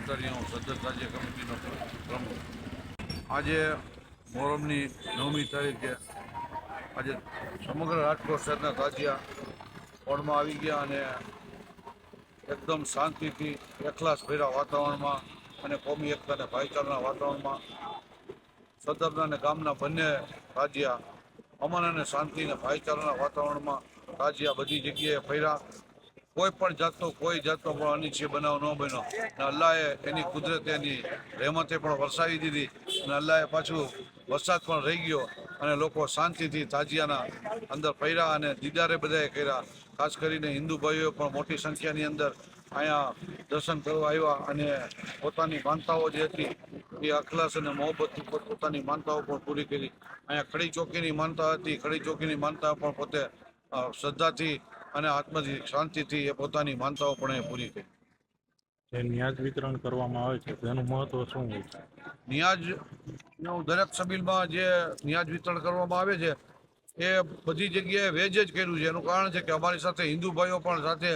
Rotary હું સદસ્ય રાજ્ય કમિટીનો પ્રમુખ. આજે મોહરમની 9મી તારીખે આજે સમગ્ર રાજકોટ શહેરના તાજિયા ઓળમાં આવી ગયા અને એકદમ શાંતિથી એકલાસભર્યા વાતાવરણમાં અને કોમી એકતા અને ભાઈચારાના વાતાવરણમાં સદરના અને ગામના બંને તાજિયા અમન અને શાંતિ અને ભાઈચારાના વાતાવરણમાં તાજિયા બધી જગ્યાએ ફર્યા. કોઈ જાતનો પણ અનિચ્છનીય બનાવ ન બન્યો અને અલ્લાહે એની કુદરતે એની રહેમતે પણ વરસાવી દીધી અને અલ્લાહે પાછું વરસાદ પણ રહી ગયો અને લોકો શાંતિથી તાજિયાના અંદર ફર્યા અને દીદારે બધાએ કર્યા. ખાસ કરીને હિન્દુ ભાઈઓ પણ મોટી સંખ્યાની અંદર અહીંયા દર્શન કરવા આવ્યા અને પોતાની માનતાઓ જે હતી એ અખલાસ અને મોહબ્બતથી પોતાની માનતાઓ પણ પૂરી કરી. અહીંયા ખડી ચોકીની માનતા હતી, ખડી ચોકીની માનતા પણ પોતે શ્રદ્ધાથી અને આત્મથી શાંતિથી એ પોતાની માનતાઓ પણ એ પૂરી કરી. જે ન્યાજ વિતરણ કરવામાં આવે છે તેનું મહત્વ શું હોય છે? ન્યાજનું દરેક સબીલમાં જે ન્યાજ વિતરણ કરવામાં આવે છે એ બધી જગ્યાએ વેજ જ કર્યું છે. એનું કારણ છે કે અમારી સાથે હિન્દુ ભાઈઓ પણ સાથે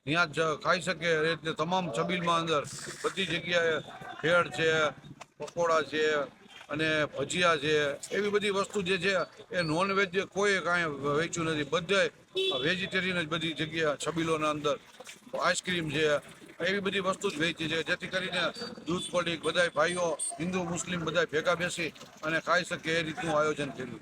ન્યાજ ખાઈ શકે એટલે તમામ સબીલમાં અંદર બધી જગ્યાએ ભેળ છે, પકોડા છે અને ભજીયા છે, એવી બધી વસ્તુ જે છે એ નોનવેજ કોઈ કાંઈ વેચ્યું નથી. બધે વેજીટેરિયન જ બધી જગ્યા છબીલોના અંદર આઈસ્ક્રીમ છે, એવી બધી વસ્તુ જ વેચી છે, જેથી કરીને દૂધ પડી બધા ભાઈઓ હિન્દુ મુસ્લિમ બધા ભેગા બેસી અને ખાઈ શકે એ રીતનું આયોજન કર્યું.